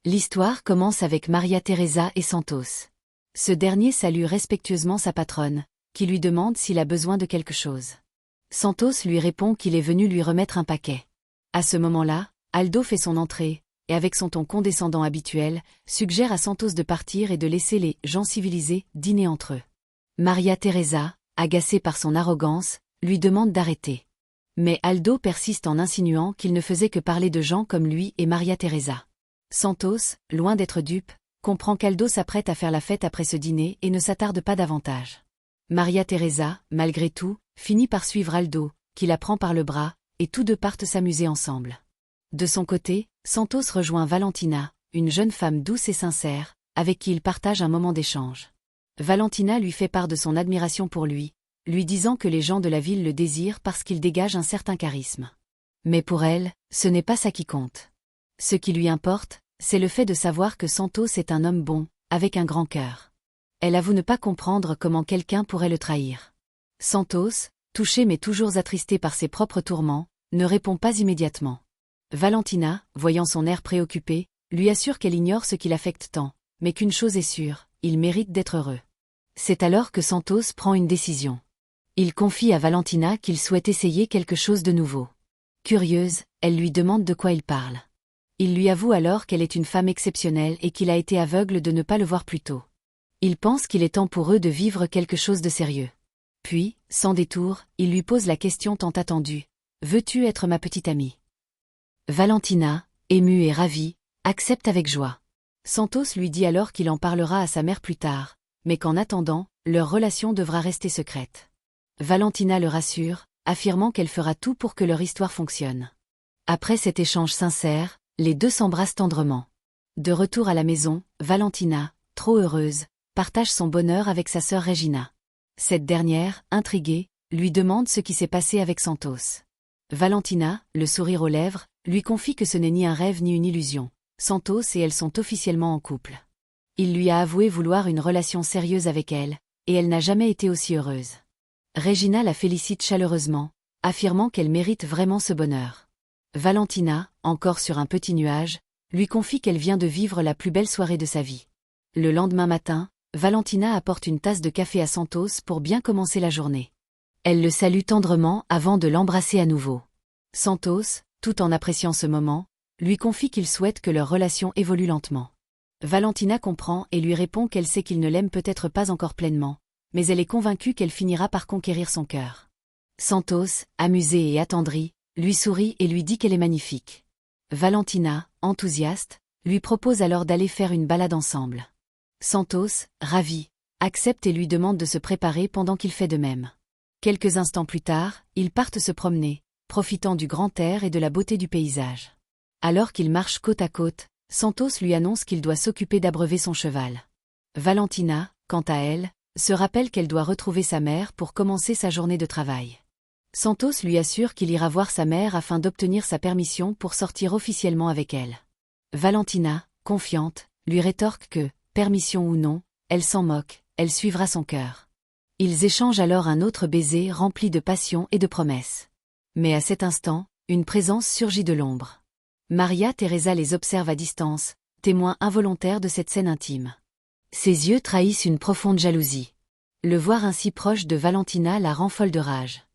L'histoire commence avec Maria Teresa et Santos. Ce dernier salue respectueusement sa patronne, qui lui demande s'il a besoin de quelque chose. Santos lui répond qu'il est venu lui remettre un paquet. À ce moment-là, Aldo fait son entrée, et avec son ton condescendant habituel, suggère à Santos de partir et de laisser les gens civilisés dîner entre eux. Maria Teresa, agacée par son arrogance, lui demande d'arrêter. Mais Aldo persiste en insinuant qu'il ne faisait que parler de gens comme lui et Maria Teresa. Santos, loin d'être dupe, comprend qu'Aldo s'apprête à faire la fête après ce dîner et ne s'attarde pas davantage. Maria Teresa, malgré tout, finit par suivre Aldo, qui la prend par le bras, et tous deux partent s'amuser ensemble. De son côté, Santos rejoint Valentina, une jeune femme douce et sincère, avec qui il partage un moment d'échange. Valentina lui fait part de son admiration pour lui, lui disant que les gens de la ville le désirent parce qu'il dégage un certain charisme. Mais pour elle, ce n'est pas ça qui compte. Ce qui lui importe, c'est le fait de savoir que Santos est un homme bon, avec un grand cœur. Elle avoue ne pas comprendre comment quelqu'un pourrait le trahir. Santos, touché mais toujours attristé par ses propres tourments, ne répond pas immédiatement. Valentina, voyant son air préoccupé, lui assure qu'elle ignore ce qui l'affecte tant, mais qu'une chose est sûre, il mérite d'être heureux. C'est alors que Santos prend une décision. Il confie à Valentina qu'il souhaite essayer quelque chose de nouveau. Curieuse, elle lui demande de quoi il parle. Il lui avoue alors qu'elle est une femme exceptionnelle et qu'il a été aveugle de ne pas le voir plus tôt. Il pense qu'il est temps pour eux de vivre quelque chose de sérieux. Puis, sans détour, il lui pose la question tant attendue. « Veux-tu être ma petite amie ?» Valentina, émue et ravie, accepte avec joie. Santos lui dit alors qu'il en parlera à sa mère plus tard, mais qu'en attendant, leur relation devra rester secrète. Valentina le rassure, affirmant qu'elle fera tout pour que leur histoire fonctionne. Après cet échange sincère, les deux s'embrassent tendrement. De retour à la maison, Valentina, trop heureuse, partage son bonheur avec sa sœur Regina. Cette dernière, intriguée, lui demande ce qui s'est passé avec Santos. Valentina, le sourire aux lèvres, lui confie que ce n'est ni un rêve ni une illusion. Santos et elle sont officiellement en couple. Il lui a avoué vouloir une relation sérieuse avec elle, et elle n'a jamais été aussi heureuse. Regina la félicite chaleureusement, affirmant qu'elle mérite vraiment ce bonheur. Valentina, encore sur un petit nuage, lui confie qu'elle vient de vivre la plus belle soirée de sa vie. Le lendemain matin, Valentina apporte une tasse de café à Santos pour bien commencer la journée. Elle le salue tendrement avant de l'embrasser à nouveau. Santos, tout en appréciant ce moment, lui confie qu'il souhaite que leur relation évolue lentement. Valentina comprend et lui répond qu'elle sait qu'il ne l'aime peut-être pas encore pleinement, mais elle est convaincue qu'elle finira par conquérir son cœur. Santos, amusé et attendri, lui sourit et lui dit qu'elle est magnifique. Valentina, enthousiaste, lui propose alors d'aller faire une balade ensemble. Santos, ravi, accepte et lui demande de se préparer pendant qu'il fait de même. Quelques instants plus tard, ils partent se promener, profitant du grand air et de la beauté du paysage. Alors qu'ils marchent côte à côte, Santos lui annonce qu'il doit s'occuper d'abreuver son cheval. Valentina, quant à elle, se rappelle qu'elle doit retrouver sa mère pour commencer sa journée de travail. Santos lui assure qu'il ira voir sa mère afin d'obtenir sa permission pour sortir officiellement avec elle. Valentina, confiante, lui rétorque que, permission ou non, elle s'en moque, elle suivra son cœur. Ils échangent alors un autre baiser rempli de passion et de promesses. Mais à cet instant, une présence surgit de l'ombre. Maria Teresa les observe à distance, témoin involontaire de cette scène intime. Ses yeux trahissent une profonde jalousie. Le voir ainsi proche de Valentina la rend folle de rage.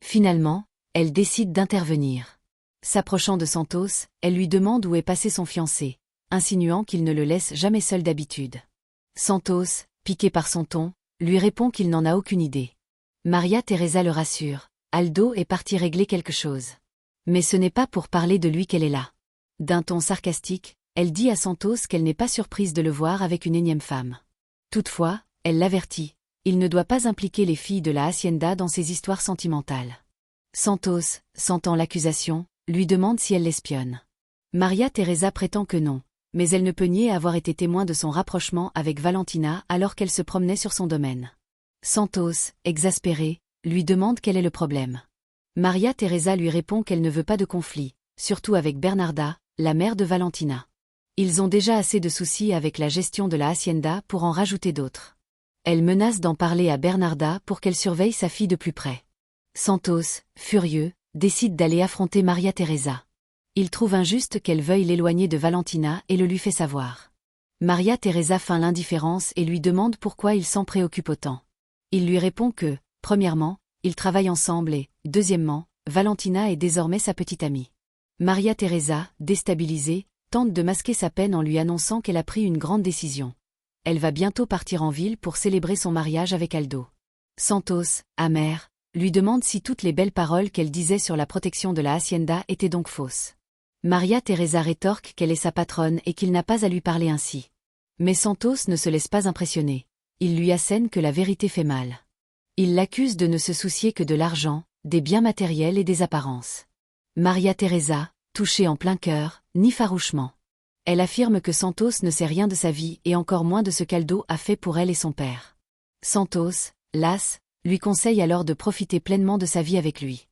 Finalement, elle décide d'intervenir. S'approchant de Santos, elle lui demande où est passé son fiancé, insinuant qu'il ne le laisse jamais seul d'habitude. Santos, piqué par son ton, lui répond qu'il n'en a aucune idée. Maria Teresa le rassure, Aldo est parti régler quelque chose. Mais ce n'est pas pour parler de lui qu'elle est là. D'un ton sarcastique, elle dit à Santos qu'elle n'est pas surprise de le voir avec une énième femme. Toutefois, elle l'avertit, il ne doit pas impliquer les filles de la hacienda dans ses histoires sentimentales. Santos, sentant l'accusation, lui demande si elle l'espionne. Maria Teresa prétend que non, mais elle ne peut nier avoir été témoin de son rapprochement avec Valentina alors qu'elle se promenait sur son domaine. Santos, exaspéré, lui demande quel est le problème. Maria Teresa lui répond qu'elle ne veut pas de conflit, surtout avec Bernarda, la mère de Valentina. Ils ont déjà assez de soucis avec la gestion de la hacienda pour en rajouter d'autres. Elle menace d'en parler à Bernarda pour qu'elle surveille sa fille de plus près. Santos, furieux, décide d'aller affronter Maria Teresa. Il trouve injuste qu'elle veuille l'éloigner de Valentina et le lui fait savoir. Maria Teresa feint l'indifférence et lui demande pourquoi il s'en préoccupe autant. Il lui répond que, premièrement, ils travaillent ensemble et, deuxièmement, Valentina est désormais sa petite amie. Maria Teresa, déstabilisée, tente de masquer sa peine en lui annonçant qu'elle a pris une grande décision. Elle va bientôt partir en ville pour célébrer son mariage avec Aldo. Santos, amer, lui demande si toutes les belles paroles qu'elle disait sur la protection de la hacienda étaient donc fausses. Maria Teresa rétorque qu'elle est sa patronne et qu'il n'a pas à lui parler ainsi. Mais Santos ne se laisse pas impressionner. Il lui assène que la vérité fait mal. Il l'accuse de ne se soucier que de l'argent, des biens matériels et des apparences. Maria Teresa, touchée en plein cœur, nie farouchement. Elle affirme que Santos ne sait rien de sa vie et encore moins de ce qu'Aldo a fait pour elle et son père. Santos, las, lui conseille alors de profiter pleinement de sa vie avec lui.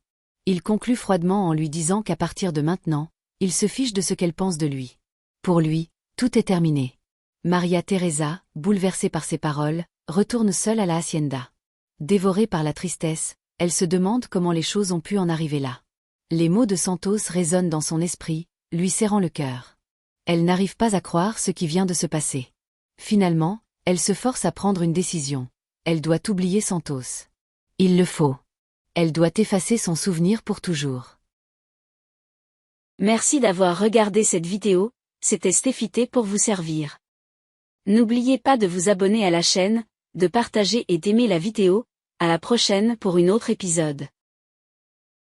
Il conclut froidement en lui disant qu'à partir de maintenant, il se fiche de ce qu'elle pense de lui. Pour lui, tout est terminé. Maria Teresa, bouleversée par ces paroles, retourne seule à la hacienda. Dévorée par la tristesse, elle se demande comment les choses ont pu en arriver là. Les mots de Santos résonnent dans son esprit, lui serrant le cœur. Elle n'arrive pas à croire ce qui vient de se passer. Finalement, elle se force à prendre une décision. Elle doit oublier Santos. Il le faut. Elle doit effacer son souvenir pour toujours. Merci d'avoir regardé cette vidéo, c'était Stéphité pour vous servir. N'oubliez pas de vous abonner à la chaîne, de partager et d'aimer la vidéo, à la prochaine pour une autre épisode.